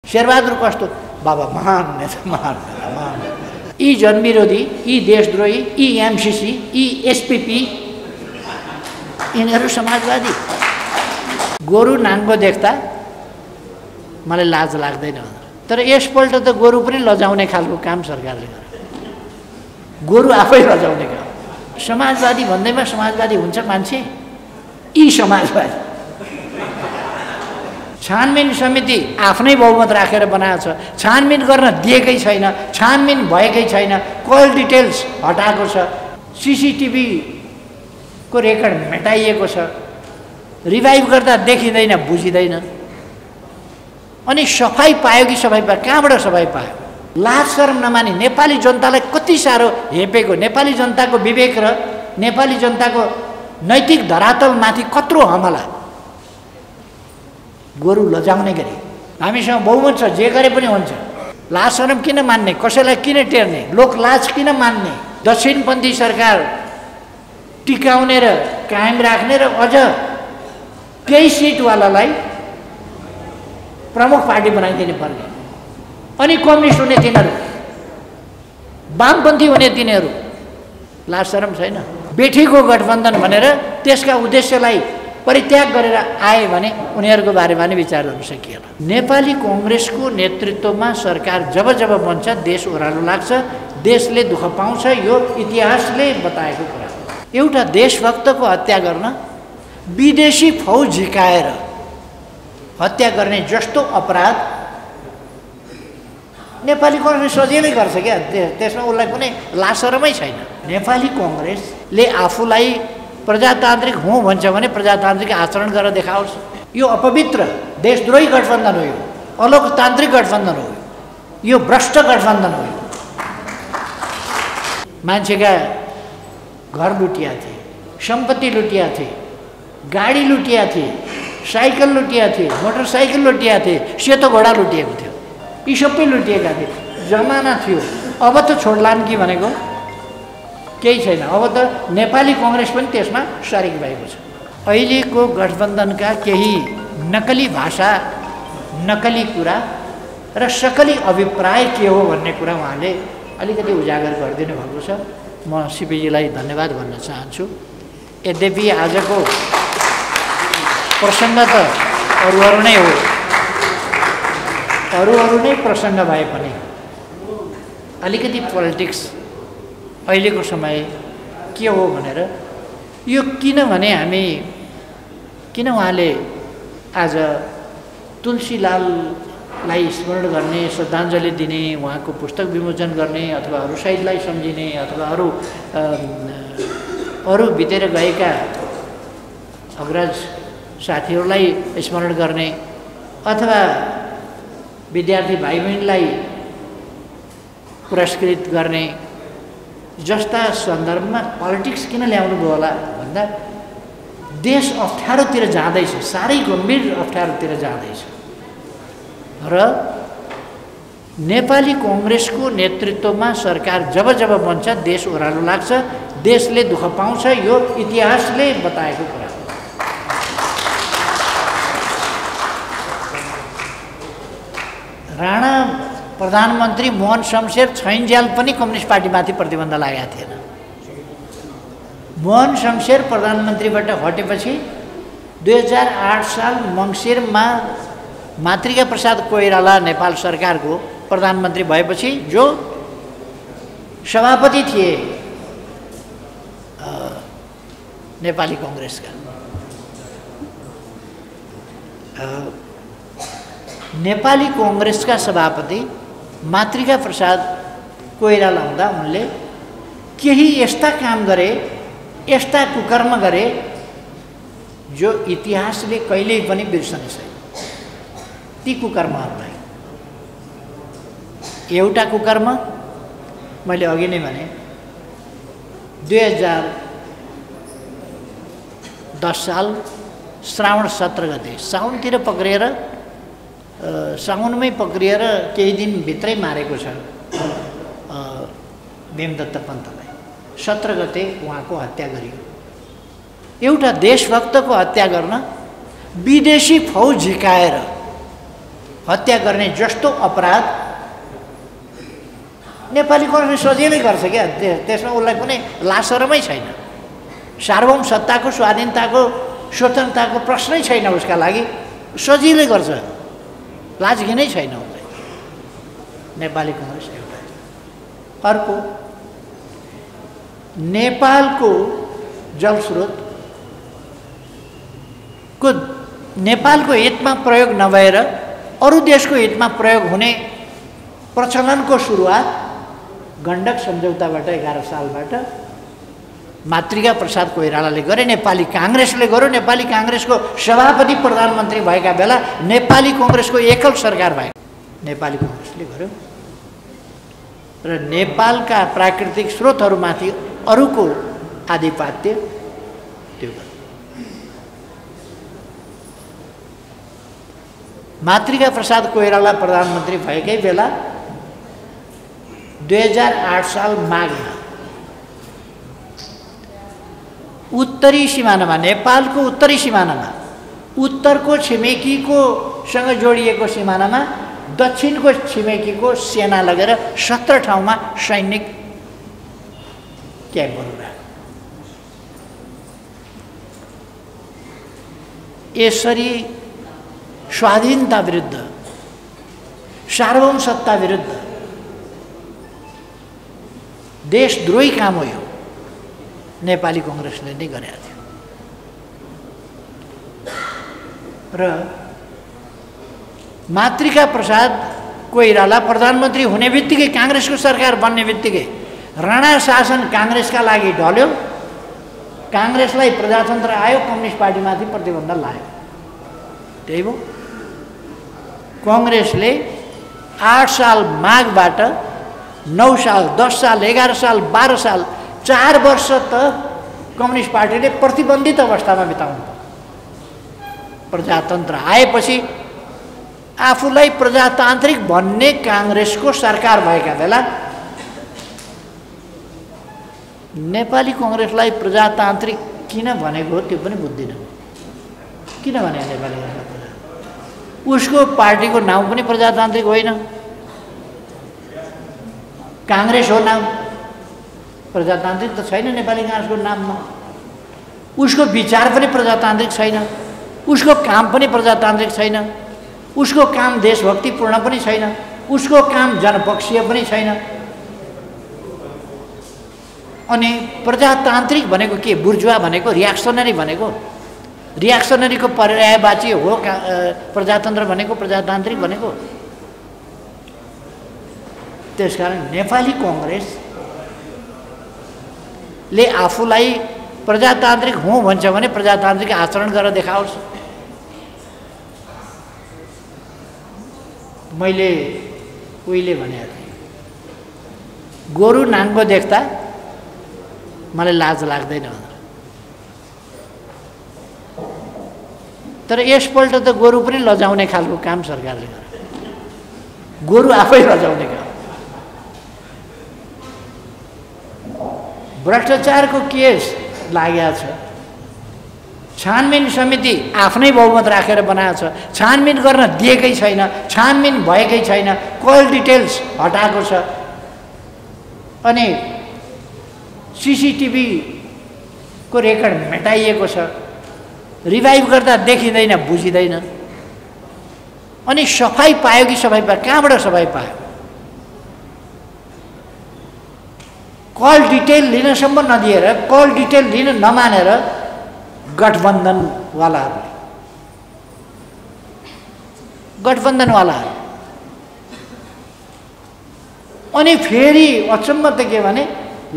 शेरबहादुर कस्तो बाबा महान नेता, महान नेता, महान। यी जनविरोधी, यी देशद्रोही, यी एमसीसी, यी एसपीपी, यिनीहरू समाजवादी। गोरु नाङ्गो देख्दा मलाई लाज लाग्दैन, तर यसपल्ट त गोरु पनि लजाउने खालको काम सरकारले गर्यो। गोरु आफै लजाउने काम। समाजवादी भन्दैमा समाजवादी हुन्छ मान्छे? यी समाजवादी। छानबिन समिति आफ्नै बहुमत राखेर बनाएको छ, छानबिन गर्न दिएकै छैन, छानबिन भएकै छैन, कल डिटेल्स हटाएको छ, सीसीटीभीको रेकर्ड मेटाइएको छ, रिभाइभ गर्दा देखिँदैन, बुझिँदैन। अनि सफाई पायो कि सफाई पायो? कहाँबाट सफाई पायो? लाज शरम नमानी नेपाली जनतालाई कति साह्रो हेपेको, नेपाली जनताको विवेक र नेपाली जनताको नैतिक धरातलमाथि कत्रो हमला। गोरु लजाउने गरी हामीसँग बहुमत छ, जे गरे पनि हुन्छ। लाज शरम किन मान्ने? कसैलाई किन टेर्ने? लोकलाज किन मान्ने? दक्षिणपन्थी सरकार टिकाउने र कायम राख्ने र अझ केही सिटवालालाई प्रमुख पार्टी बनाइदिने पर्ने। अनि कम्युनिस्ट हुने तिनीहरू, वामपन्थी हुने तिनीहरू। लाज शरम छैन? बेठीको गठबन्धन भनेर त्यसका उद्देश्यलाई परित्याग गरेर आए भने उनीहरूको बारेमा नै विचार गर्न सकिएला। नेपाली कङ्ग्रेसको नेतृत्वमा सरकार जब जब बन्छ देश ओह्रालो लाग्छ, देशले दुःख पाउँछ। यो इतिहासले बताएको कुरा। एउटा देशभक्तको हत्या गर्न विदेशी फौज झिकाएर हत्या गर्ने जस्तो अपराध नेपाली कङ्ग्रेस सजिलै गर्छ क्या। त्यसमा उसलाई कुनै लाज शरमै छैन। नेपाली कङ्ग्रेसले आफूलाई प्रजातान्त्रिक हुँ भन्छ भने प्रजातान्त्रिक आचरण गरेर देखाओस्। यो अपवित्र देशद्रोही गठबन्धन हो, यो अलोकतान्त्रिक गठबन्धन हो, यो भ्रष्ट गठबन्धन हो। मान्छेका घर लुटिया थिए, सम्पत्ति लुटिया थिए, गाडी लुटिया थिए, साइकल लुटिया थिए, मोटरसाइकल लुटिया थिए, सेतो घोडा लुटिएको थियो। यी सबै लुटिएका थिए। जमाना थियो। अब त छोड्लान् कि भनेको केही छैन। अब त नेपाली कङ्ग्रेस पनि त्यसमा सरिक भएको छ। अहिलेको गठबन्धनका केही नकली भाषा, नकली कुरा र सकली अभिप्राय के हो भन्ने कुरा उहाँले अलिकति उजागर गरिदिनु भएको छ। म सिपीजीलाई धन्यवाद भन्न चाहन्छु। यद्यपि आजको प्रसङ्ग त अरू नै हो, अरू नै प्रसङ्ग भए पनि अलिकति पोलिटिक्स अहिलेको समय के हो भनेर यो किनभने हामी किन उहाँले आज तुलसीलाललाई स्मरण गर्ने, श्रद्धाञ्जली दिने, उहाँको पुस्तक विमोचन गर्ने अथवा अरू शहीदलाई सम्झिने अथवा अरू बितेर गएका अग्रज साथीहरूलाई स्मरण गर्ने अथवा विद्यार्थी भाइ बहिनीलाई पुरस्कृत गर्ने जस्ता सन्दर्भमा पोलिटिक्स किन ल्याउनु भयो होला भन्दा देश अप्ठ्यारोतिर जाँदैछ, साह्रै गम्भीर अप्ठ्यारोतिर जाँदैछ र नेपाली कङ्ग्रेसको नेतृत्वमा सरकार जब जब बन्छ देश ओह्रालो लाग्छ, देशले दुःख पाउँछ। यो इतिहासले बताएको कुरा। राणा प्रधानमन्त्री मोहन शमशेर छैन्ज्याल पनि कम्युनिस्ट पार्टीमाथि प्रतिबन्ध लागेका थिएन। मोहन शमशेर प्रधानमन्त्रीबाट हटेपछि 2008 साल मङ्सिरमा मातृका प्रसाद कोइराला नेपाल सरकारको प्रधानमन्त्री भएपछि जो सभापति थिए नेपाली कङ्ग्रेसका, नेपाली कङ्ग्रेसका सभापति मातृका प्रसाद कोइराला हुँदा उनले केही यस्ता काम गरे, यस्ता कुकर्म गरे जो इतिहासले कहिल्यै पनि बिर्सने छैन। ती कुकर्महरूलाई एउटा कुकर्म मैले अघि नै भने 2010 साल श्रावण 17 गते साउनतिर पक्रिएर साउनमै पक्रिएर केही दिन भित्रै मारेको छ भीमदत्त पन्तलाई। 17 गते उहाँको हत्या गरियो। एउटा देशभक्तको हत्या गर्न विदेशी फौज झिकाएर हत्या गर्ने जस्तो अपराध नेपाली कांग्रेसले सजिलै गर्छ क्या। त्यसमा उसलाई कुनै लासरमै छैन। सार्वभौम सत्ताको, स्वाधीनताको, स्वतन्त्रताको प्रश्नै छैन उसका लागि। सजिलै गर्छ, लाज घिनै छैन उसलाई। नेपाली कांग्रेस एउटा। अर्को, नेपालको जलस्रोत को नेपालको हितमा प्रयोग नभएर अरू देशको हितमा प्रयोग हुने प्रचलनको सुरुवात गण्डक सम्झौताबाट 11 सालबाट मातृका प्रसाद कोइरालाले गरे, नेपाली कांग्रेसले गर्यो। नेपाली कांग्रेसको सभापति प्रधानमन्त्री भएका बेला नेपाली कांग्रेसको एकल सरकार भयो, नेपाली कांग्रेसले गर्यो। र नेपालका प्राकृतिक स्रोतहरूमाथि अरूको आधिपत्य त्यो गर्यो। मातृका प्रसाद कोइराला प्रधानमन्त्री भएकै बेला 2008 साल माघमा उत्तरी सिमानामा, नेपालको उत्तरी सिमानामा, उत्तरको छिमेकीको सँग जोडिएको सिमानामा दक्षिणको छिमेकीको सेना लगेर 17 ठाउँमा सैनिक क्याम्पहरू राख्यो। यसरी स्वाधीनता विरुद्ध, सार्वभौम सत्ता विरुद्ध देशद्रोही काम हो यो, नेपाली कांग्रेसले नै गरेको थियो। र मातृका प्रसाद कोइराला प्रधानमन्त्री हुने बित्तिकै, कांग्रेसको सरकार बन्ने बित्तिकै राणा शासन कांग्रेसका लागि ढल्यो। कांग्रेसलाई प्रजातन्त्र आयो, कम्युनिस्ट पार्टीमाथि प्रतिबन्ध लाग्यो। त्यही हो, कांग्रेसले 8 साल माघबाट 9 साल, 10 साल, 11 साल, 12 साल, 4 वर्ष त कम्युनिस्ट पार्टीले प्रतिबन्धित अवस्थामा बिताउनु पर्यो। प्रजातन्त्र आएपछि आफूलाई प्रजातान्त्रिक भन्ने कांग्रेसको सरकार भएका बेला नेपाली कांग्रेसलाई प्रजातान्त्रिक किन भनेको त्यो पनि बुझ्दिनँ। किन भने नेपाली कांग्रेस उसको पार्टीको नाम पनि प्रजातान्त्रिक होइन, कांग्रेस हो नाम, प्रजातान्त्रिक त छैन नेपाली कांग्रेसको नाममा। उसको विचार पनि प्रजातान्त्रिक छैन, उसको काम पनि प्रजातान्त्रिक छैन, उसको काम देशभक्तिपूर्ण पनि छैन, उसको काम जनपक्षीय पनि छैन। अनि प्रजातान्त्रिक भनेको के? बुर्जुवा भनेको, रियाक्सनरी भनेको, रियाक्सनरीको पर्यायवाची हो प्रजातन्त्र भनेको, प्रजातान्त्रिक भनेको। त्यसकारण नेपाली कांग्रेसले आफूलाई प्रजातान्त्रिक हुँ भन्छ भने प्रजातान्त्रिक आचरण गरेर देखाओस्। मैले उहिले भनेको थिएँ, गोरु नाङ्गो देख्दा मलाई लाज लाग्दैन भनेर। तर यसपल्ट त गोरु पनि लजाउने खालको काम सरकारले गर्यो, गोरु आफै लजाउने काम। भ्रष्टाचारको केस लागेको छ, छानबिन समिति आफ्नै बहुमत राखेर बनाएको छ, छानबिन गर्न दिएकै छैन, छानबिन भएकै छैन, कल डिटेल्स हटाएको छ। अनि सीसीटीभी को रेकर्ड मेटाइएको छ, रिभाइभ गर्दा देखिँदैन, बुझिँदैन। अनि सफाई पायो कि सफाई पायो? कहाँबाट सफाई पायो? कल डिटेल लिनसम्म नदिएर, कल डिटेल लिन नमानेर गठबन्धनवालाहरू अनि फेरि अचम्म त के भने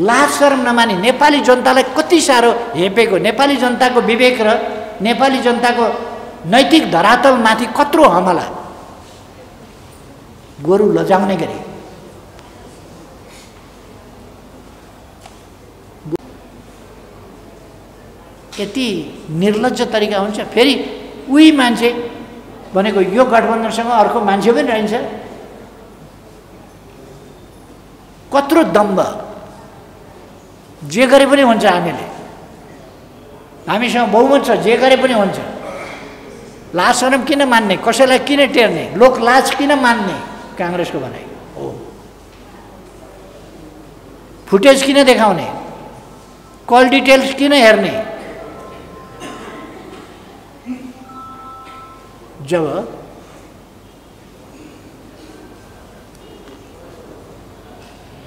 लाज शरम नमानी नेपाली जनतालाई कति साह्रो हेपेको, नेपाली जनताको विवेक र नेपाली जनताको नैतिक धरातलमाथि कत्रो हमला गोरु लजाउने गरी। यति निर्लज्ज तरिका हुन्छ। फेरि उही मान्छे भनेको यो गठबन्धनसँग अर्को मान्छे पनि रहन्छ। कत्रो दम्ब, जे गरे पनि हुन्छ, हामीसँग बहुमत छ, जे गरे पनि हुन्छ। लाज शरम किन मान्ने, कसैलाई किन टेर्ने, लोक लाज किन मान्ने, काङ्ग्रेसको भनाइ हो। फुटेज किन देखाउने, कल डिटेल्स किन हेर्ने। जब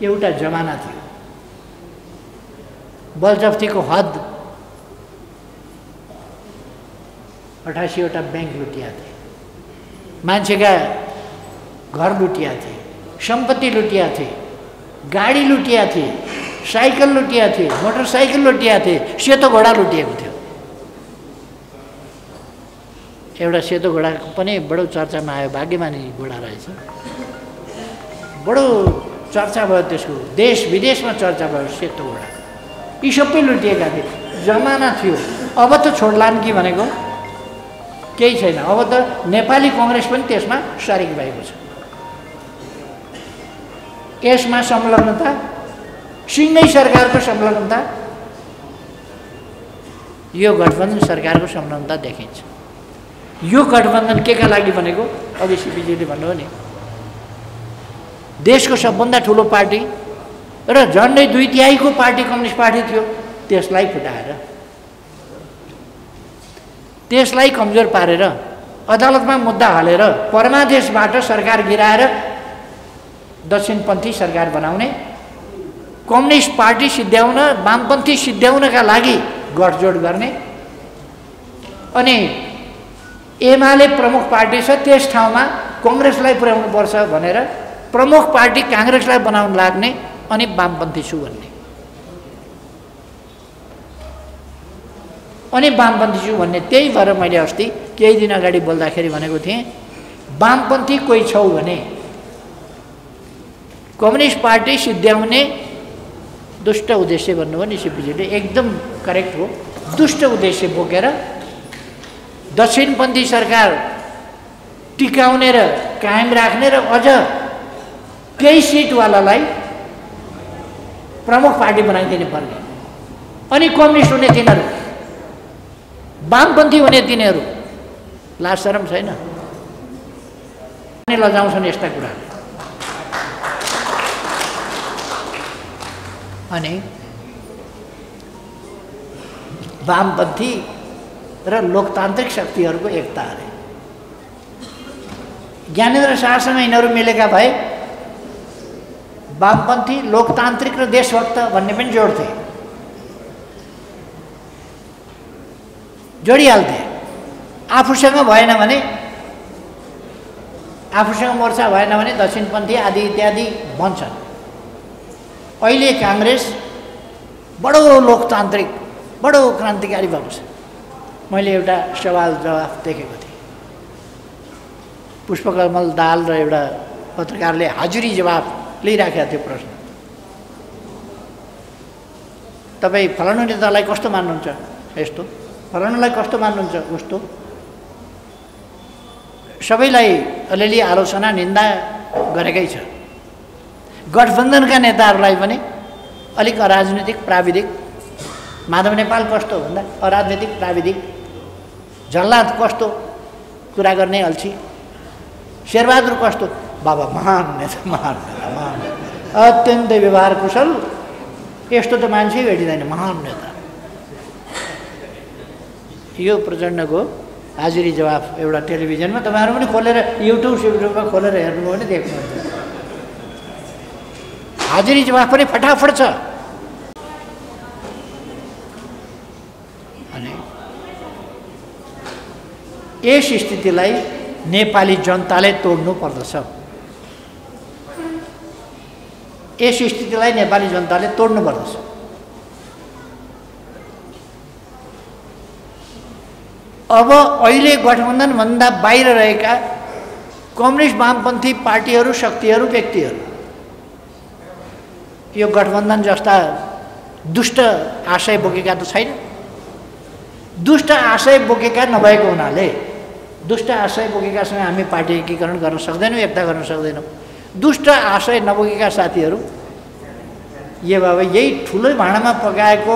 एउटा जमाना थियो, बलजफ्तीको हद 88वटा बैंक लुटिया थिए, मान्छेका घर लुटिया थिए, सम्पत्ति लुटिया थिए, गाडी लुटिया थिए, साइकल लुटिया थिए, मोटरसाइकल लुटिया थिए, सेतो घोडा लुटिएको थियो। एउटा सेतो घोडाको पनि बडो चर्चामा आयो, भाग्यमानी घोडा रहेछ, बडो चर्चा भयो त्यसको, देश विदेशमा चर्चा भयो सेतो घोडा। यी सबै लुटिएका थिए, जमाना थियो। अब त छोड्लान् कि भनेको केही छैन। अब त नेपाली कङ्ग्रेस पनि त्यसमा सरिक भएको छ। यसमा संलग्नता, सिङ्गै सरकारको संलग्नता, यो गठबन्धन सरकारको संलग्नता देखिन्छ। यो गठबन्धन केका लागि भनेको, अघि सिपीजीले भन्नुभयो नि, देशको सबभन्दा ठुलो पार्टी र झन्डै 2/3 पार्टी कम्युनिस्ट पार्टी थियो, त्यसलाई फुटाएर, त्यसलाई कमजोर पारेर, अदालतमा मुद्दा हालेर, परमादेशबाट सरकार गिराएर दक्षिणपन्थी सरकार बनाउने, कम्युनिस्ट पार्टी सिद्ध्याउन, वामपन्थी सिद्ध्याउनका लागि गठजोड गर्ने, अनि एमाले प्रमुख पार्टी छ त्यस ठाउँमा कङ्ग्रेसलाई पुर्याउनुपर्छ भनेर प्रमुख पार्टी काङ्ग्रेसलाई बनाउन लाग्ने, अनि वामपन्थी छु भन्ने, अनि वामपन्थी छु भन्ने। त्यही भएर मैले अस्ति केही दिन अगाडि बोल्दाखेरि भनेको थिएँ, वामपन्थी कोही छौ भने कम्युनिस्ट पार्टी सिद्ध्याउने दुष्ट उद्देश्य भन्नुभयो नि सिपीजीले, एकदम करेक्ट हो। दुष्ट उद्देश्य बोकेर दक्षिणपन्थी सरकार टिकाउने र कायम राख्ने र अझ केही सिटवालालाई प्रमुख पार्टी बनाइदिनु पर्ने, अनि कम्युनिस्ट हुने तिनीहरू, वामपन्थी हुने तिनीहरू। लाज शरम छैन? अनि लजाउँछन् यस्ता कुराहरू। अनि वामपन्थी र लोकतान्त्रिक शक्तिहरूको एकता अरे। ज्ञानेन्द्र शाहसँग यिनीहरू मिलेका भए वामपन्थी, लोकतान्त्रिक र देशभक्त भन्ने पनि जोड्थे, जोडिहाल्थे। आफूसँग भएन भने, आफूसँग मोर्चा भएन भने दक्षिणपन्थी आदि इत्यादि भन्छन्। अहिले काङ्ग्रेस बडो लोकतान्त्रिक, बडो क्रान्तिकारी भएको छ। मैले एउटा सवाल जवाफ देखेको थिएँ, पुष्पकमल दाहाल र एउटा पत्रकारले हाजुरी जवाफ लिइराखेका थियो। प्रश्न, तपाईँ फलानु नेतालाई कस्तो मान्नुहुन्छ, यस्तो, फलानुलाई कस्तो मान्नुहुन्छ, उस्तो, सबैलाई अलिअलि आलोचना निन्दा गरेकै छ। गठबन्धनका नेताहरूलाई पनि अलिक अराजनीतिक प्राविधिक, माधव नेपाल कस्तो भन्दा अराजनीतिक प्राविधिक, झल्लाद कस्तो कुरा गर्ने अल्छी, शेरबहादुर कस्तो, बाबा महान नेता, महान नेता, महान नेता, अत्यन्तै व्यवहार कुशल, यस्तो त मान्छे भेटिँदैन, महान नेता। यो प्रचण्डको हाजिरी जवाफ एउटा टेलिभिजनमा, तपाईँहरू पनि खोलेर युट्युबमा खोलेर हेर्नुभयो भने देख्नुहुन्छ। हाजिरी जवाफ पनि फटाफट छ। अनि यस स्थितिलाई नेपाली जनताले तोड्नु पर्दछ। यस स्थितिलाई नेपाली जनताले तोड्नु पर्दछ। अब अहिले गठबन्धनभन्दा बाहिर रहेका कम्युनिस्ट वामपन्थी पार्टीहरू, शक्तिहरू, व्यक्तिहरू यो गठबन्धन जस्ता दुष्ट आशय बोकेका त छैन। दुष्ट आशय बोकेका नभएको हुनाले, दुष्ट आशय बोकेकासँग हामी पार्टी एकीकरण गर्न सक्दैनौँ, एकता गर्न सक्दैनौँ। दुष्ट आशय नबोकेका साथीहरू, ये बाबा यही ठुलै भाँडामा पकाएको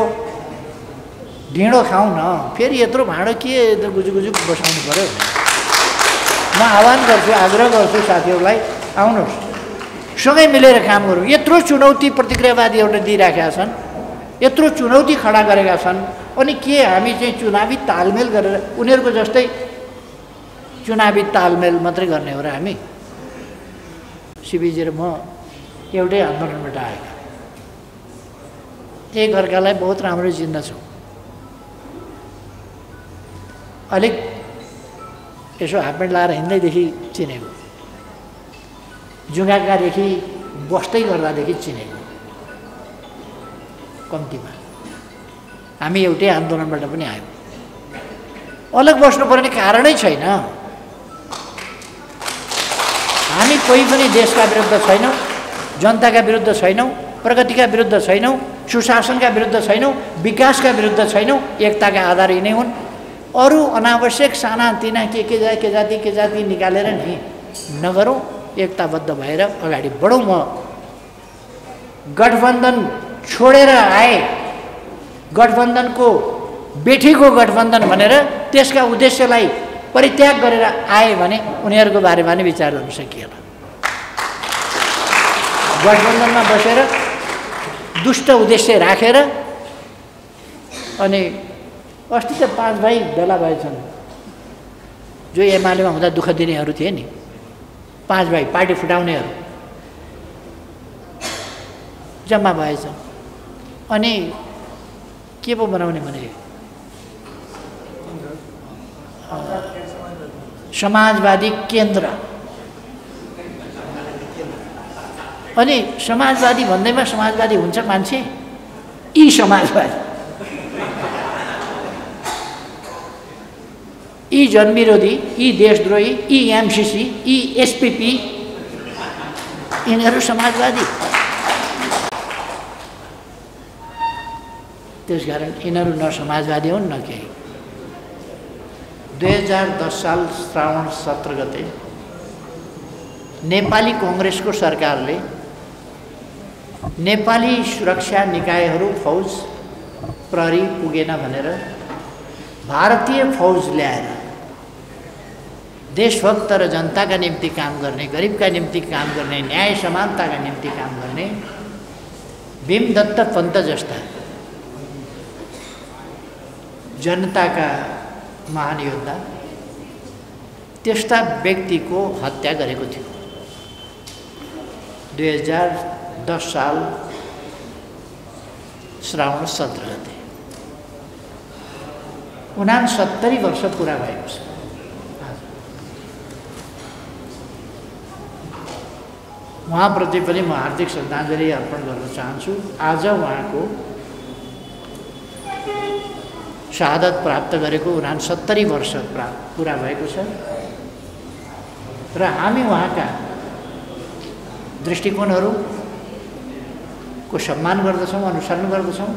ढिँडो खाउँ न, फेरि यत्रो भाँडो के गुजुगुजु बसाउनु पर्यो। म आह्वान गर्छु, आग्रह गर्छु साथीहरूलाई, आउनुहोस् सँगै मिलेर काम गरौँ। यत्रो चुनौती प्रतिक्रियावादीहरूले दिइराखेका छन्, यत्रो चुनौती खडा गरेका छन्, अनि के हामी चाहिँ चुनावी तालमेल गरेर उनीहरूको जस्तै चुनावी तालमेल मात्रै गर्ने हो र हामी? शिवजी र म एउटै आन्दोलनबाट आएका, एकअर्कालाई बहुत राम्रो चिन्दछौँ। अलिक यसो हाफपेन्ट लाएर हिँड्दैदेखि चिनेको, जुगाकादेखि बस्दै गर्दादेखि चिनेको, कम्तीमा हामी एउटै आन्दोलनबाट पनि आयौँ। अलग बस्नुपर्ने कारणै छैन। हामी कोही पनि देशका विरुद्ध छैनौँ, जनताका विरुद्ध छैनौँ, प्रगतिका विरुद्ध छैनौँ, सुशासनका विरुद्ध छैनौँ, विकासका विरुद्ध छैनौँ। एकताका आधार यिनै हुन्। अरू अनावश्यक सानातिना के जाति निकालेर नि नगरौँ, एकताबद्ध भएर अगाडि बढौँ। म गठबन्धन छोडेर आए, गठबन्धनको बेठीको गठबन्धन भनेर त्यसका उद्देश्यलाई परित्याग गरेर आए भने उनीहरूको बारेमा नि विचार गर्न सकिएला। गठबन्धनमा बसेर दुष्ट उद्देश्य राखेर अनि अस्ति त 5 भाइ भेला भएछन्, जो एमालेमा हुँदा दुःख दिनेहरू थिए नि, 5 भाइ पार्टी फुटाउनेहरू जम्मा भएछन्। अनि के पो बनाउने भने समाजवादी केन्द्र। अनि समाजवादी भन्दैमा समाजवादी हुन्छ मान्छे, यी समाजवादी, यी जनविरोधी, यी देशद्रोही, यी एमसीसी, यी एसपीपी, यिनीहरू समाजवादी। त्यसकारण यिनीहरू न समाजवादी हुन् न केही। 2010 साल श्रावण 17 गते नेपाली कांग्रेसको सरकारले नेपाली सुरक्षा निकायहरू, फौज, प्रहरी पुगेन भनेर भारतीय फौज ल्याएर देशभक्त र जनताका निम्ति काम गर्ने, गरिबका निम्ति काम गर्ने, न्याय समानताका निम्ति काम गर्ने भीमदत्त पन्त जस्ता जनताका महान योद्धा, त्यस्ता व्यक्तिको हत्या गरेको थियो 2010 साल श्रावण 17 गते। 69 वर्ष पुरा भएको छ। उहाँप्रति पनि म हार्दिक श्रद्धाञ्जली अर्पण गर्न चाहन्छु। आज उहाँको शहादत प्राप्त गरेको 69 वर्ष पुरा भएको छ र हामी उहाँका दृष्टिकोणहरूको सम्मान गर्दछौँ, अनुसरण गर्दछौँ।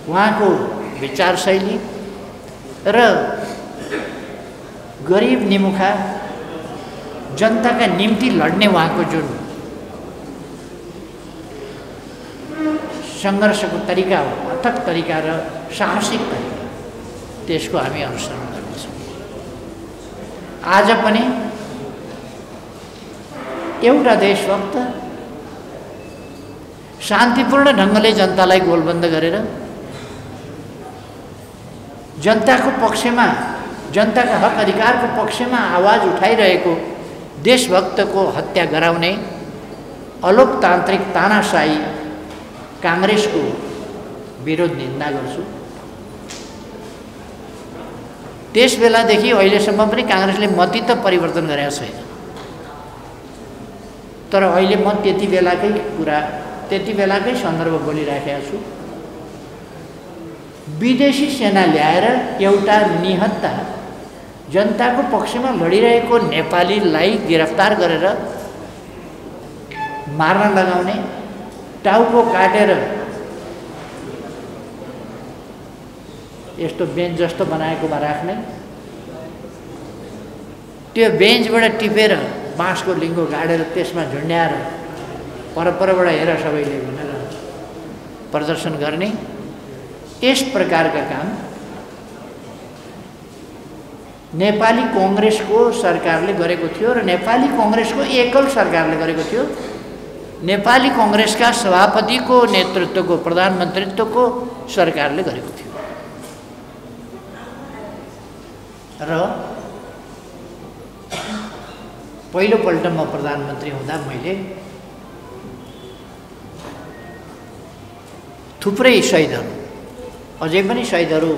उहाँको विचारशैली र गरिब निमुखा जनताका निम्ति लड्ने उहाँको जुन सङ्घर्षको तरिका हो, अथक तरिका र साहसिक तरिका, त्यसको हामी अनुसरण गर्दछौँ। आज पनि एउटा देशभक्त शान्तिपूर्ण ढङ्गले जनतालाई गोलबन्द गरेर जनताको पक्षमा, जनताका हक अधिकारको पक्षमा आवाज उठाइरहेको देशभक्तको हत्या गराउने अलोकतान्त्रिक तानाशाही कांग्रेसको विरोध निन्दा गर्छु। त्यस बेलादेखि अहिलेसम्म पनि कांग्रेसले मती त परिवर्तन गरेको छैन, तर अहिले म त्यति बेलाकै सन्दर्भ बोलिराखेको छु। विदेशी सेना ल्याएर एउटा निहत्ता जनताको पक्षमा लडिरहेको नेपालीलाई गिरफ्तार गरेर मार्न लगाउने, टाउको काटेर यस्तो बेन्च जस्तो बनाएकोमा राख्ने, त्यो बेन्चबाट टिपेर बाँसको लिङ्गो गाडेर त्यसमा झुन्ड्याएर परपरबाट हेर सबैले भनेर प्रदर्शन गर्ने, यस प्रकारका काम नेपाली कांग्रेसको सरकारले गरेको थियो र नेपाली कांग्रेसको एकल सरकारले गरेको थियो। नेपाली कांग्रेसका सभापतिको नेतृत्वको प्रधानमन्त्रीत्वको सरकारले गरेको थियो र पहिलोपल्ट म प्रधानमन्त्री हुँदा मैले थुप्रै शहीदहरू, अझै पनि शहीदहरू,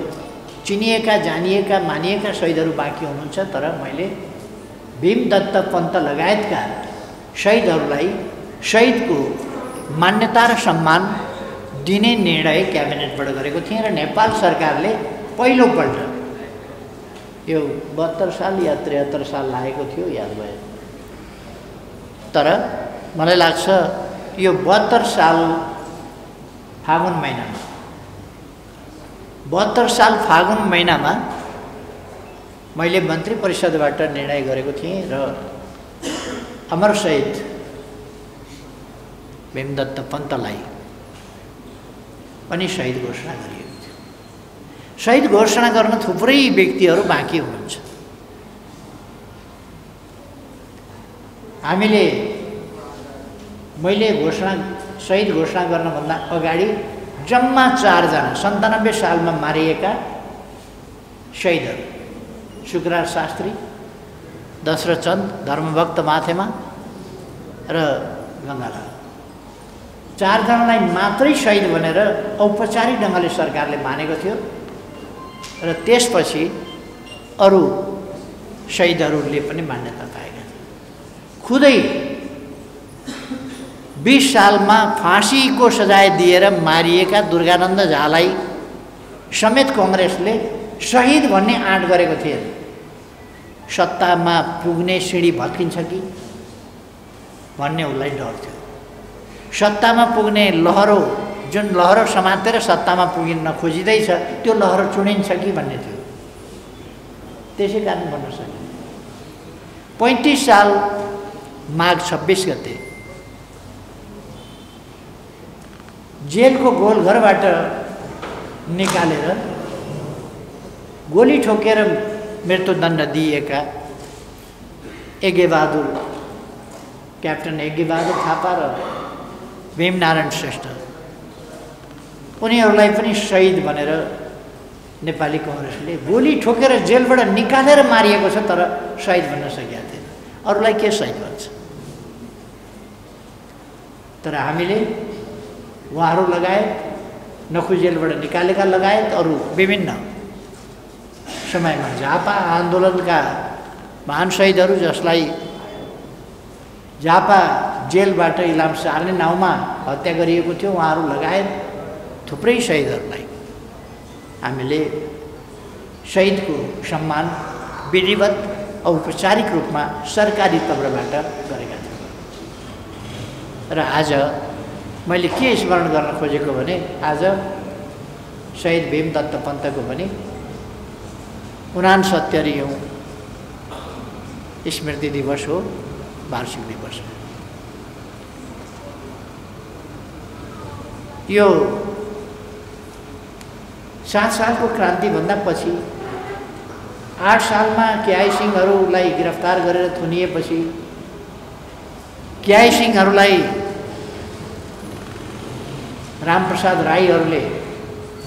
चिनिएका, जानिएका, मानिएका शहीदहरू बाँकी हुनुहुन्छ, तर मैले भीमदत्त पन्त लगायतका शहीदहरूलाई शहीदको मान्यता र सम्मान दिने निर्णय क्याबिनेटबाट गरेको थिएँ र नेपाल सरकारले पहिलोपल्ट, यो 72 साल या 73 साल लागेको थियो, याद भयो, तर मलाई लाग्छ यो 72 साल फागुन महिनामा, 72 साल फागुन महिनामा मैले मन्त्री परिषदबाट निर्णय गरेको थिएँ र अमर शहीद भीमदत्त पन्तलाई पनि शहीद घोषणा गरिएको थियो। शहीद घोषणा गर्न थुप्रै व्यक्तिहरू बाँकी हुनुहुन्छ। मैले शहीद घोषणा गर्नभन्दा अगाडि जम्मा 4 जना 97 सालमा मारिएका शहीदहरू, शुक्रराज शास्त्री, दशरथचन्द, धर्मभक्त माथेमा र गङ्गालाल, 4 जनालाई मात्रै शहीद भनेर औपचारिक ढङ्गले सरकारले मानेको थियो र त्यसपछि अरू शहीदहरूले पनि मान्यता पाएका थिए। खुदै 20 सालमा फाँसीको सजाय दिएर मारिएका दुर्गानन्द झालाई समेत कांग्रेसले शहीद भन्ने आँट गरेको थियो। सत्तामा पुग्ने सिँढी भत्किन्छ कि भन्ने उसलाई डर थियो। सत्तामा पुग्ने लहरो, जुन लहरो समातेर सत्तामा पुगिन खोजिँदैछ त्यो लहरो चुनिन्छ कि भन्ने थियो। त्यसै कारण भन्न सकिन्छ। 35 साल माघ 26 गते जेलको गोलघरबाट निकालेर गोली ठोकेर मृत्युदण्ड दिएका यज्ञबहादुर, क्याप्टन यज्ञबहादुर थापा र भीमनारायण श्रेष्ठ, उनीहरूलाई पनि शहीद भनेर नेपाली कांग्रेसले गोली ठोकेर जेलबाट निकालेर मारिएको छ, तर शहीद भन्न सकेका थिएन। अरूलाई के शहीद भन्छ? तर हामीले उहाँहरू लगायत, नखु जेलबाट निकालेका लगायत अरू विभिन्न समयमा झापा आन्दोलनका महान शहीदहरू, जसलाई झापा जेलबाट इलाम सार्ने नाउँमा हत्या गरिएको थियो, उहाँहरू लगायत थुप्रै शहीदहरूलाई हामीले शहीदको सम्मान विधिवत औपचारिक रूपमा सरकारी तर्फबाट गरेका थियौँ। र आज मैले के स्मरण गर्न खोजेको भने आज शहीद भीमदत्त पन्तको पनि 69औं स्मृति दिवस हो, वार्षिक दिवस हो। यो 7 सालको क्रान्तिभन्दा पछि 8 सालमा केआई सिंहहरूलाई गिरफ्तार गरेर थुनिएपछि, केआई सिंहहरूलाई रामप्रसाद राईहरूले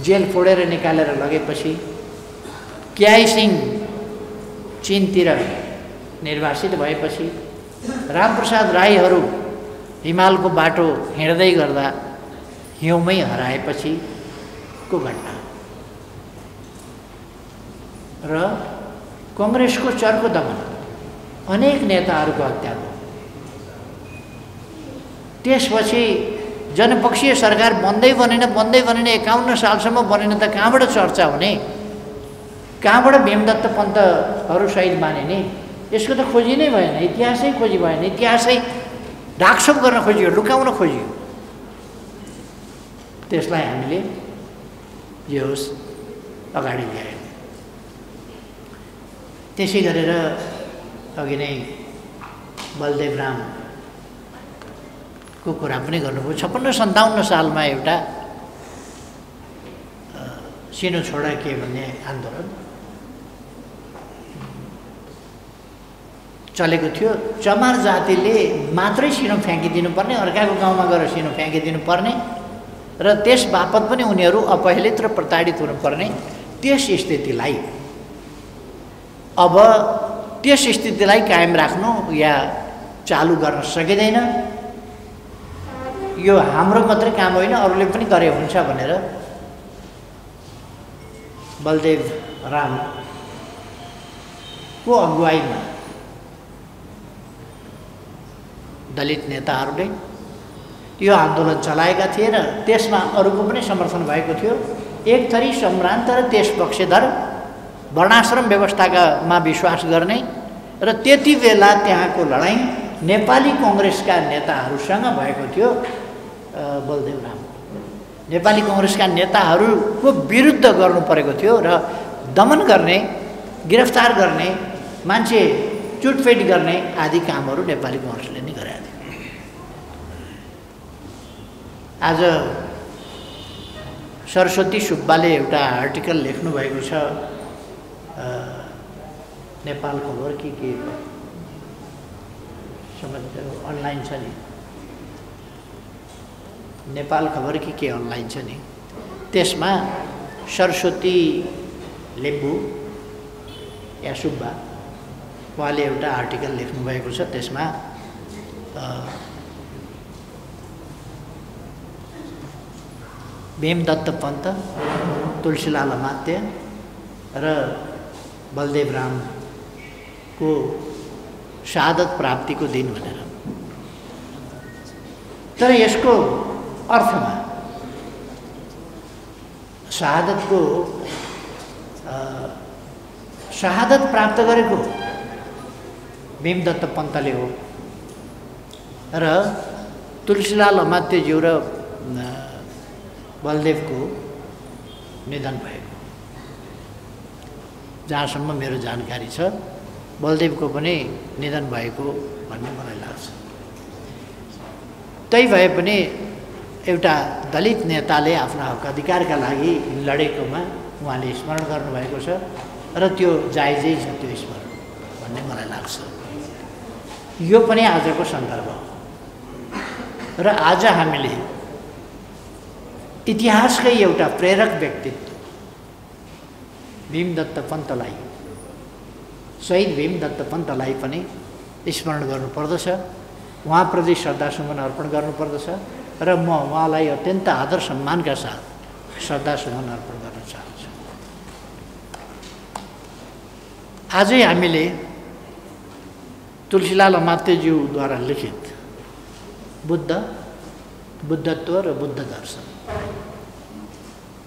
जेल फोडेर निकालेर लगेपछि, केआई सिंह चीनतिर निर्वासित भएपछि, रामप्रसाद राईहरू हिमालको बाटो हिँड्दै गर्दा हिउँमै हराएपछिको घटना र कांग्रेसको चर्को दमन, अनेक नेताहरूको हत्या भयो। त्यसपछि जनपक्षीय सरकार बन्दै बनेन 51 सालसम्म बनेन त कहाँबाट चर्चा हुने, कहाँबाट भीमदत्त पन्तहरू शहीद मानिने? यसको त खोजी नै भएन, इतिहासै खोजी भएन, इतिहासै ढाकछोप गर्न खोजियो, लुकाउन खोजियो। त्यसलाई हामीले जे होस् अगाडि ल्यायौँ। त्यसै गरेर अघि नै बलदेव रामको कुरा पनि गर्नुभयो। 56-57 सालमा एउटा सिनो छोडा के भन्ने आन्दोलन चलेको थियो। चमार जातिले मात्रै सिनो फ्याँकिदिनु पर्ने, अर्काको गाउँमा गएर सिनो फ्याँकिदिनु पर्ने र त्यस बापत पनि उनीहरू अपहेलित र प्रताडित हुनुपर्ने त्यस स्थितिलाई अब त्यस स्थितिलाई कायम राख्नु या चालु गर्न सकिँदैन। यो हाम्रो मात्रै काम होइन, अरूले पनि गरे हुन्छ भनेर बलदेव रामको अगुवाईमा दलित नेताहरूले यो आन्दोलन चलाएका थिए र त्यसमा अरूको पनि समर्थन भएको थियो। एक थरी सम्भ्रान्त र देश पक्षधर वर्णाश्रम व्यवस्थामा विश्वास गर्ने र त्यति बेला त्यहाँको लडाईँ नेपाली कांग्रेसका नेताहरूसँग भएको थियो। बलदेव राम नेपाली कांग्रेसका नेताहरूको विरुद्ध गर्नु परेको थियो र दमन गर्ने, गिरफ्तार गर्ने, मान्छे चुटफेट गर्ने आदि कामहरू नेपाली कांग्रेसले नै गरेका थिए। आज सरस्वती सुब्बाले एउटा आर्टिकल लेख्नु भएको छ नेपाल खबर के अनलाइन छ नि, नेपाल खबर के अनलाइन छ नि, त्यसमा सरस्वती लिम्बू या सुब्बा उहाँले एउटा आर्टिकल लेख्नु भएको छ। त्यसमा भीमदत्त पन्त, तुलसीलाल अमात्य र बलदेव रामको शहादत प्राप्तिको दिन भनेर। तर यसको अर्थमा शहादत प्राप्त गरेको भीमदत्त पन्तले हो र तुलसीलाल अमात्यज्यू र बलदेवको निधन भएको, जहाँसम्म मेरो जानकारी छ बलदेवको पनि निधन भएको भन्ने मलाई लाग्छ। त्यही भए पनि एउटा दलित नेताले आफ्ना हक अधिकारका लागि लडेकोमा उहाँले स्मरण गर्नुभएको छ र त्यो जायजै छ त्यो स्मरण भन्ने मलाई लाग्छ। यो पनि आजको सन्दर्भ हो र आज हामीले इतिहासकै एउटा प्रेरक व्यक्तित्व भीमदत्त पन्तलाई, शहीद भीमदत्त पन्तलाई पनि स्मरण गर्नुपर्दछ, उहाँप्रति श्रद्धासुमन अर्पण गर्नुपर्दछ र म उहाँलाई अत्यन्त आदर सम्मानका साथ श्रद्धासुमन अर्पण गर्न चाहन्छु। आजै हामीले तुलसीलाल अमात्यज्यूद्वारा लिखित बुद्धत्व र बुद्ध दर्शन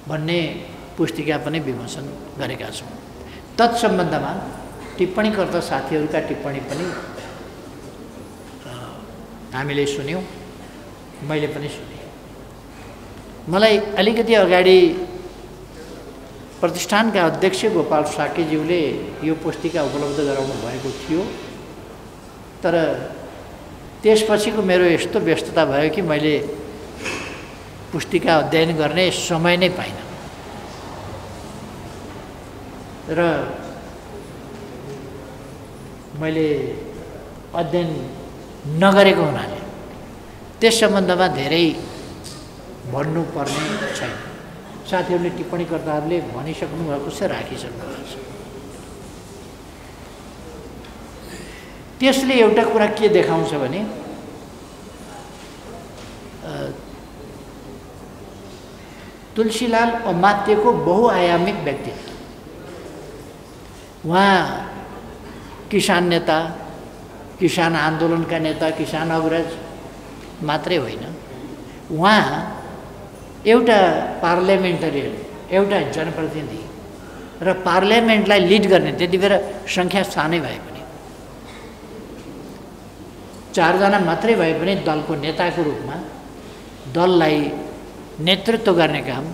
भन्ने पुस्तिका पनि विमोचन गरेका छौँ। तत्सम्बन्धमा टिप्पणीकर्ता साथीहरूका टिप्पणी पनि हामीले सुन्यौँ, मैले पनि सुने। मलाई अलिकति अगाडि प्रतिष्ठानका अध्यक्ष गोपाल साकेज्यूले यो पुस्तिका उपलब्ध गराउनु भएको थियो, तर त्यसपछिको मेरो यस्तो व्यस्तता भयो कि मैले पुस्तिका अध्ययन गर्ने समय नै पाइनँ र मैले अध्ययन नगरेको हुनाले त्यस सम्बन्धमा धेरै भन्नुपर्ने छैन। साथीहरूले टिप्पणीकर्ताहरूले भनिसक्नु भएको छ, राखिसक्नु भएको छ। त्यसले एउटा कुरा के देखाउँछ भने तुलसीलाल अमात्यको बहुआयामिक व्यक्तित्व। उहाँ किसान नेता, किसान आन्दोलनका नेता, किसान अग्रज मात्रै होइन, उहाँ एउटा पार्लियामेन्टरियन, एउटा जनप्रतिनिधि र पार्लियामेन्टलाई लिड गर्ने, त्यति बेला सङ्ख्या सानै भए पनि 4 जना मात्रै भए पनि दलको नेताको रूपमा दललाई नेतृत्व गर्ने काम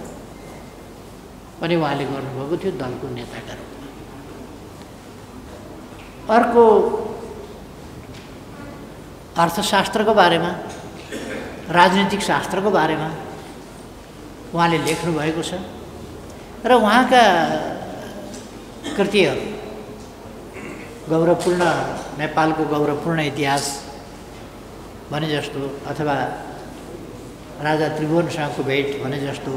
पनि उहाँले गर्नुभएको थियो दलको नेताका रूपमा। अर्को अर्थशास्त्रको बारेमा, राजनीतिक शास्त्रको बारेमा उहाँले लेख्नु भएको छ र उहाँका कृतिहरू गौरवपूर्ण नेपालको गौरवपूर्ण इतिहास भने जस्तो अथवा राजा त्रिभुवनसँगको भेट भने जस्तो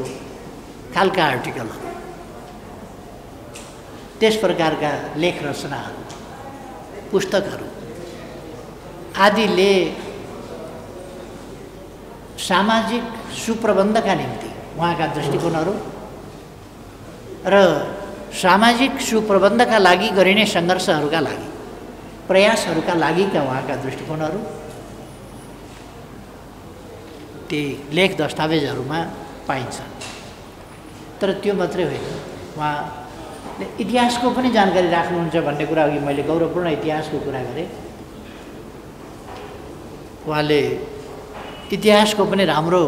खालका आर्टिकलहरू, त्यस प्रकारका लेख रचनाहरू, पुस्तकहरू आदिले सामाजिक सुप्रबन्धका निम्ति उहाँका दृष्टिकोणहरू र सामाजिक सुप्रबन्धका लागि गरिने सङ्घर्षहरूका लागि, प्रयासहरूका लागिका उहाँका दृष्टिकोणहरू ती लेख दस्तावेजहरूमा पाइन्छ। तर त्यो मात्रै होइन, उहाँले इतिहासको पनि जानकारी राख्नुहुन्छ भन्ने कुरा अघि मैले गौरवपूर्ण इतिहासको कुरा गरेँ। उहाँले इतिहासको पनि राम्रो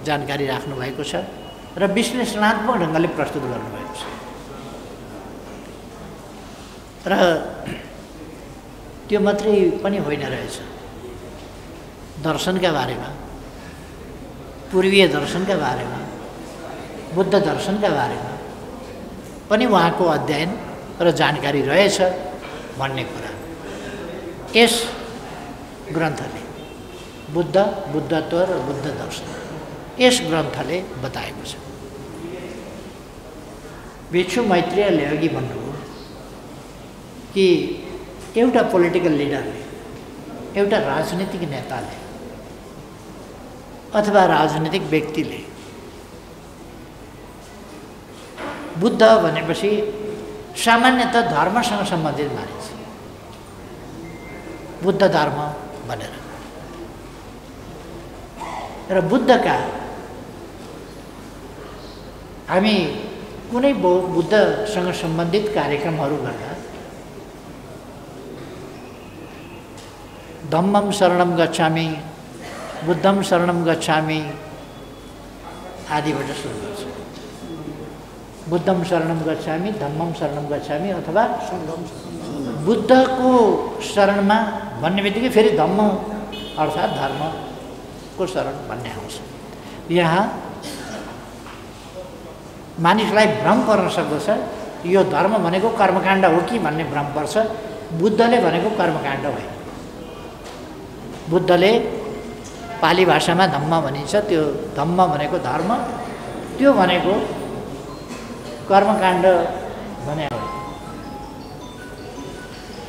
जानकारी राख्नुभएको छ र विश्लेषणात्मक ढङ्गले प्रस्तुत गर्नुभएको छ। र त्यो मात्रै पनि होइन रहेछ, दर्शनका बारेमा, पूर्वीय दर्शनका बारेमा, बुद्ध दर्शनका बारेमा पनि उहाँको अध्ययन र जानकारी रहेछ भन्ने कुरा यस ग्रन्थले, बुद्ध, बुद्धत्व र बुद्ध दर्शन, यस ग्रन्थले बताएको छ। भिक्षु मैत्रेयले अघि भन्नुभयो कि एउटा पोलिटिकल लिडरले, एउटा राजनीतिक नेताले अथवा राजनीतिक व्यक्तिले बुद्ध भनेपछि सामान्यतः धर्मसँग सम्बन्धित मानिन्छ, बुद्ध धर्म भनेर। र बुद्धका हामी कुनै बुद्धसँग सम्बन्धित कार्यक्रमहरू गर्दा धम्मं शरणं गच्छामि, बुद्धं शरणं गच्छामि आदिबाट सुरु गर्छ। बुद्धं शरणं गच्छामि, धम्मं शरणं गच्छामि अथवा बुद्धको शरणमा भन्ने बित्तिकै फेरि धम्म अर्थात् धर्मको शरण भन्ने आउँछ। यहाँ मानिसलाई भ्रम पर्न सक्दछ, यो धर्म भनेको कर्मकाण्ड हो कि भन्ने भ्रम पर्छ। बुद्धले भनेको कर्मकाण्ड होइन। बुद्धले पाली भाषामा धम्म भनिन्छ, त्यो धम्म भनेको धर्म, त्यो भनेको कर्मकाण्ड भने होइन,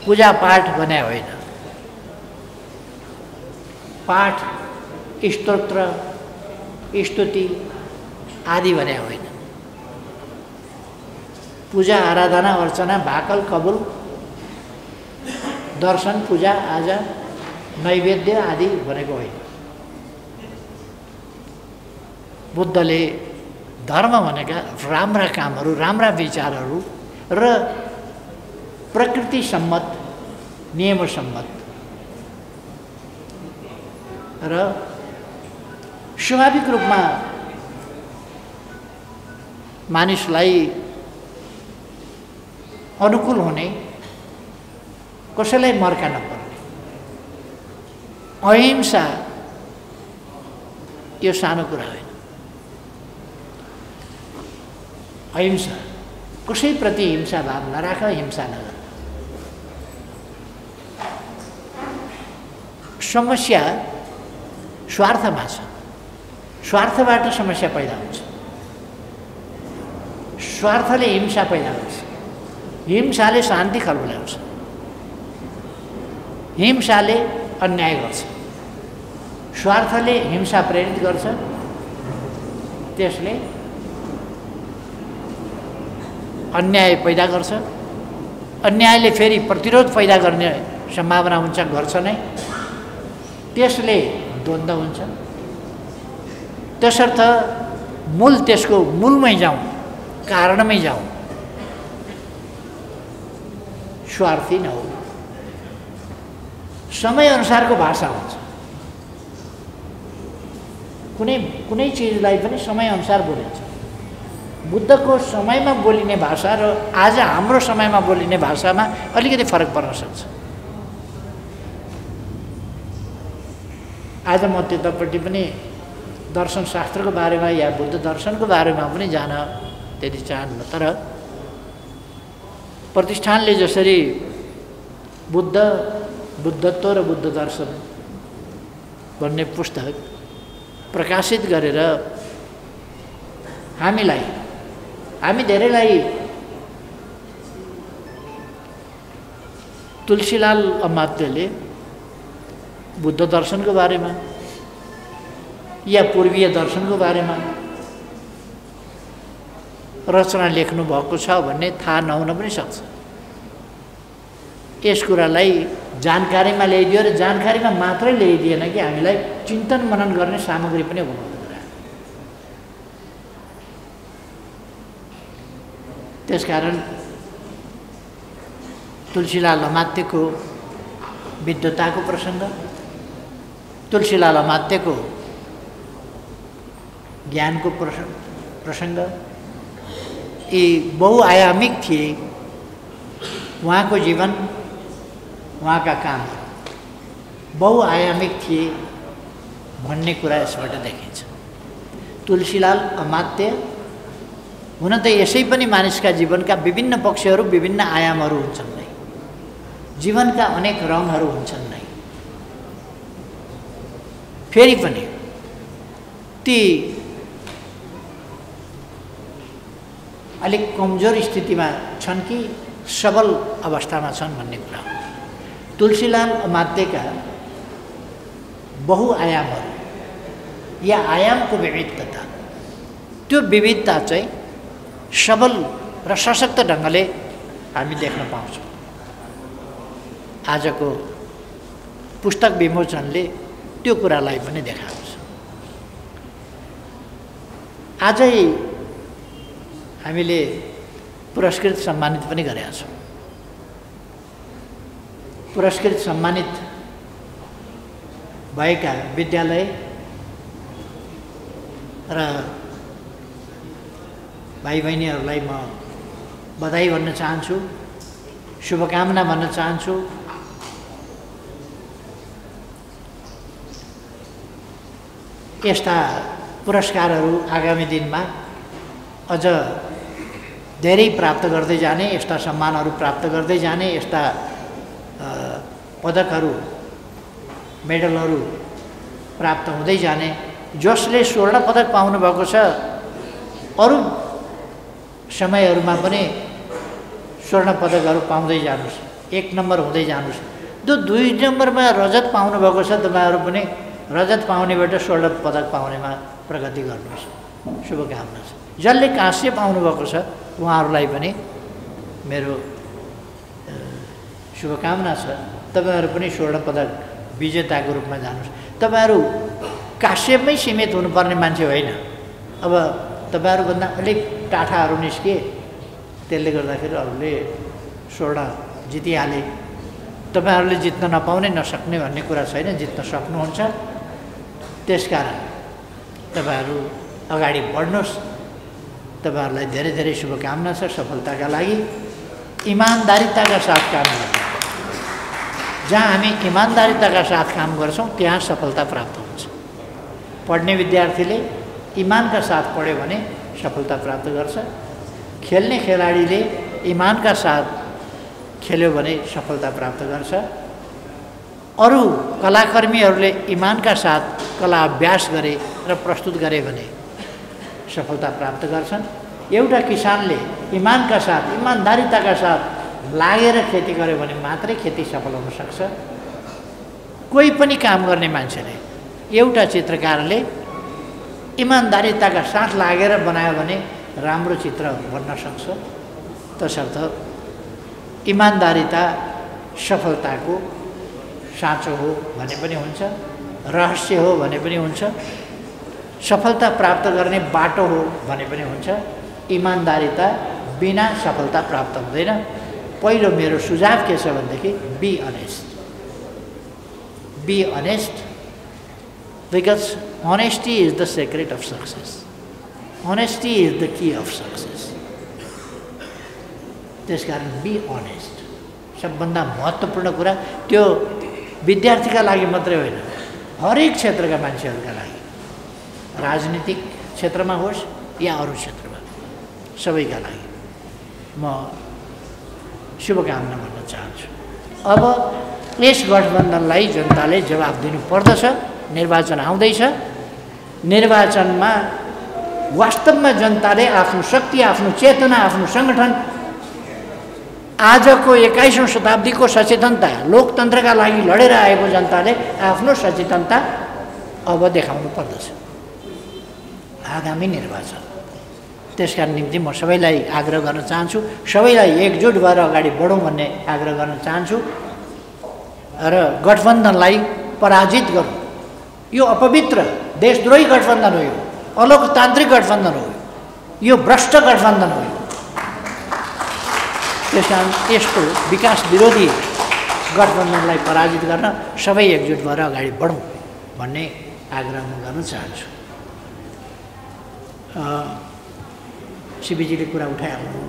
पूजापाठ भने होइन, पाठ, स्तोत्र, स्तुति आदि भने होइन। पूजा, आराधना, अर्चना, भाकल, कबुल, दर्शन, पूजा, आजा, नैवेद्य आदि भनेको होइन। बुद्धले धर्म भनेका राम्रा कामहरू, राम्रा विचारहरू र प्रकृति सम्मत, नियम सम्मत र स्वाभाविक रूपमा मानिसलाई अनुकूल हुने, कसैलाई मर्का नपर्ने अहिंसा, यो सानो कुरा होइन। अहिंसा, कसैप्रति हिंसा भाव नराख, हिंसा नगर। समस्या स्वार्थमा छ, स्वार्थबाट समस्या पैदा हुन्छ, स्वार्थले हिंसा पैदा हुन्छ, हिंसाले शान्ति खलबल्याउँछ, हिंसाले अन्याय गर्छ, स्वार्थले हिंसा प्रेरित गर्छ, त्यसले अन्याय पैदा गर्छ, अन्यायले फेरि प्रतिरोध पैदा गर्ने सम्भावना हुन्छ, गर्छ नै, त्यसले द्वन्द्व हुन्छ। त्यसर्थ मूल, त्यसको मूलमै जाउँ, कारणमै जाउँ, स्वार्थी नहो। समयअनुसारको भाषा हुन्छ, कुनै चिजलाई पनि समयअनुसार बोलिन्छ। बुद्धको समयमा बोलिने भाषा र आज हाम्रो समयमा बोलिने भाषामा अलिकति फरक पर्न सक्छ। आज म त्यतापट्टि पनि दर्शनशास्त्रको बारेमा या बुद्ध दर्शनको बारेमा पनि जान त्यति चाहन्न, तर प्रतिष्ठानले जसरी बुद्ध बुद्धत्व र बुद्ध दर्शन भन्ने पुस्तक प्रकाशित गरेर हामी धेरैलाई तुलसीलाल अमात्यले बुद्ध दर्शनको बारेमा या पूर्वीय दर्शनको बारेमा रचना लेख्नु भएको छ भन्ने थाहा नहुन पनि सक्छ। यस कुरालाई जानकारीमा ल्याइदियो र जानकारीमा मात्रै ल्याइदिएन कि हामीलाई चिन्तन मनन गर्ने सामग्री पनि बनाउनु पर्यो। त्यसकारण तुलसीलाल अमात्यको विद्वताको प्रसङ्ग, तुलसीलाल अमात्यको ज्ञानको प्रसङ्ग यी बहुआयामिक थिए। उहाँको जीवन, उहाँका काम बहुआयामिक थिए भन्ने कुरा यसबाट देखिन्छ। तुलसीलाल अमात्य हुन त यसै पनि मानिसका जीवनका विभिन्न पक्षहरू, विभिन्न आयामहरू हुन्छन् नै, जीवनका अनेक रङहरू हुन्छन् नै। फेरि पनि ती अलिक कमजोर स्थितिमा छन् कि सबल अवस्थामा छन् भन्ने कुरा हो। तुलसीलाल अमात्यका बहुआयामहरू या आयामको विविधता, त्यो विविधता चाहिँ सबल र सशक्त ढङ्गले हामी देख्न पाउँछौँ। आजको पुस्तक विमोचनले त्यो कुरालाई पनि देखाउँछ। आजै हामीले पुरस्कृत सम्मानित पनि गरेका छौँ। पुरस्कृत सम्मानित भएका विद्यालय र भाइ बहिनीहरूलाई म बधाई भन्न चाहन्छु, शुभकामना भन्न चाहन्छु। यस्ता पुरस्कारहरू आगामी दिनमा अझ धेरै प्राप्त गर्दै जाने, यस्ता सम्मानहरू प्राप्त गर्दै जाने, यस्ता पदकहरू, मेडलहरू प्राप्त हुँदै जाने। जसले स्वर्ण पदक पाउनुभएको छ, अरू समयहरूमा पनि स्वर्ण पदकहरू पाउँदै जानुहोस्, 1 नम्बर हुँदै जानुहोस्। जो 2 नम्बरमा रजत पाउनुभएको छ, तपाईँहरू पनि रजत पाउनेबाट स्वर्ण पदक पाउनेमा प्रगति गर्नुहोस्, शुभकामना छ। जसले काँस्य पाउनुभएको छ, उहाँहरूलाई पनि मेरो शुभकामना छ। तपाईँहरू पनि स्वर्ण पदक विजेताको रूपमा जानुहोस्। तपाईँहरू काँस्यमै सीमित हुनुपर्ने मान्छे होइन। अब तपाईँहरूभन्दा अलिक टाठाहरू निस्के, त्यसले गर्दाखेरि अरूले स्वर्ण जितिहाले। तपाईँहरूले जित्न नपाउने, नसक्ने भन्ने कुरा छैन, जित्न सक्नुहुन्छ। त्यसकारण तपाईँहरू अगाडि बढ्नुहोस्। तपाईँहरूलाई धेरै धेरै शुभकामना छ सफलताका लागि। इमानदारिताका साथ काम गर्नु, जहाँ हामी इमानदारिताका साथ काम गर्छौँ त्यहाँ सफलता प्राप्त हुन्छ। पढ्ने विद्यार्थीले इमानका साथ पढ्यो भने सफलता प्राप्त गर्छ। खेल्ने खेलाडीले इमानका साथ खेल्यो भने सफलता प्राप्त गर्छ। अरू कलाकर्मीहरूले इमानका साथ कला अभ्यास गरे र प्रस्तुत गरे भने सफलता प्राप्त गर्छन्। एउटा किसानले इमानका साथ, इमानदारिताका साथ लागेर खेती गर्यो भने मात्रै खेती सफल हुन सक्छ। कोही पनि काम गर्ने मान्छेले, एउटा चित्रकारले इमानदारिताका साथ लागेर बनायो भने राम्रो चित्र बन्न सक्छ। तसर्थ इमानदारिता सफलताको साँचो हो भने पनि हुन्छ, रहस्य हो भने पनि हुन्छ, सफलता प्राप्त गर्ने बाटो हो भने पनि हुन्छ। इमानदारिता बिना सफलता प्राप्त हुँदैन। पहिलो मेरो सुझाव के छ भनेदेखि be honest, be honest, because honesty is the secret of success. Honesty is the key of success. त्यसकारण बी अनेस्ट सबभन्दा महत्त्वपूर्ण कुरा। त्यो विद्यार्थीका लागि मात्रै होइन, हरेक क्षेत्रका मान्छेहरूका लागि, राजनीतिक क्षेत्रमा होस् या अरू क्षेत्रमा, सबैका लागि म शुभकामना भन्न चाहन्छु। अब यस गठबन्धनलाई जनताले जवाफ दिनुपर्दछ। निर्वाचन आउँदैछ, निर्वाचनमा वास्तवमा जनताले आफ्नो शक्ति, आफ्नो चेतना, आफ्नो सङ्गठन, आजको 21औं शताब्दीको सचेतनता, लोकतन्त्रका लागि लडेर आएको जनताले आफ्नो सचेतनता अब देखाउनु पर्दछ आगामी निर्वाचन। त्यसका निम्ति म सबैलाई आग्रह गर्न चाहन्छु, सबैलाई एकजुट भएर अगाडि बढौँ भन्ने आग्रह गर्न चाहन्छु र गठबन्धनलाई पराजित गरौँ। यो अपवित्र देशद्रोही गठबन्धन हो, यो अलोकतान्त्रिक गठबन्धन हो, यो भ्रष्ट गठबन्धन हो। त्यस कारण यस्तो विकास विरोधी गठबन्धनलाई पराजित गर्न सबै एकजुट भएर अगाडि बढौँ भन्ने आग्रह म गर्न चाहन्छु। सिबिजीले कुरा उठाइहाल्नु,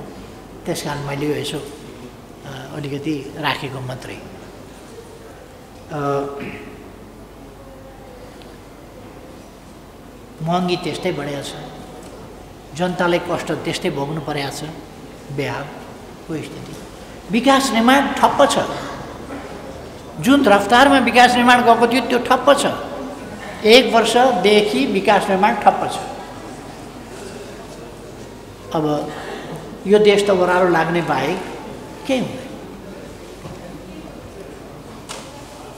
त्यस कारण मैले यो यसो अलिकति राखेको मात्रै। महँगी त्यस्तै बढेको छ, जनताले कष्ट त्यस्तै भोग्नु परेको छ, बेहालको स्थिति। विकास निर्माण ठप्प छ, जुन रफ्तारमा विकास निर्माण गएको थियो त्यो ठप्प छ। 1 वर्षदेखि विकास निर्माण ठप्प छ। अब यो देश त ओह्रालो लाग्ने बाहेक केही हुँदैन।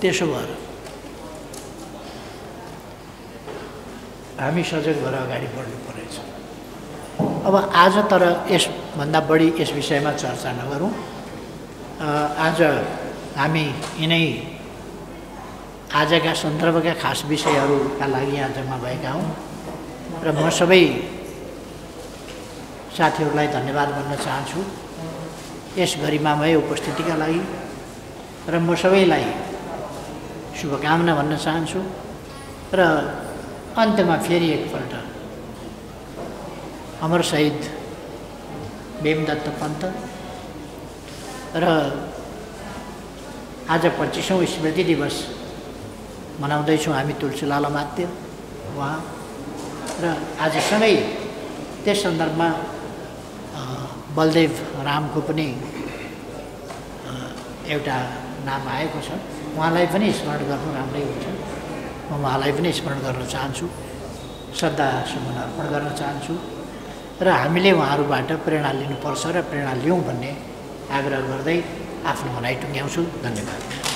त्यसो भएर हामी सजग भएर अगाडि बढ्नु परेछ। अब आज तर यसभन्दा बढी यस विषयमा चर्चा नगरौँ। आज हामी यिनै आजका सन्दर्भका खास विषयहरूका लागि यहाँ जम्मा भएका हौँ र म सबै साथीहरूलाई धन्यवाद भन्न चाहन्छु यस गरिमामय उपस्थितिका लागि र म सबैलाई शुभकामना भन्न चाहन्छु। र अन्त्यमा फेरि एकपल्ट अमर शहीद भीमदत्त पन्त र आज 25औं स्मृति दिवस मनाउँदैछौँ हामी तुलसीलाल अमात्य उहाँ र आजसँगै त्यस सन्दर्भमा बलदेव रामको पनि एउटा नाम आएको छ। उहाँलाई पनि स्मरण गर्नु राम्रै हुन्छ। म उहाँलाई पनि स्मरण गर्न चाहन्छु, श्रद्धासुमन अर्पण गर्न चाहन्छु र हामीले उहाँहरूबाट प्रेरणा लिनुपर्छ र प्रेरणा लिउँ भन्ने आग्रह गर्दै आफ्नो भनाइ टुङ्ग्याउँछु। धन्यवाद।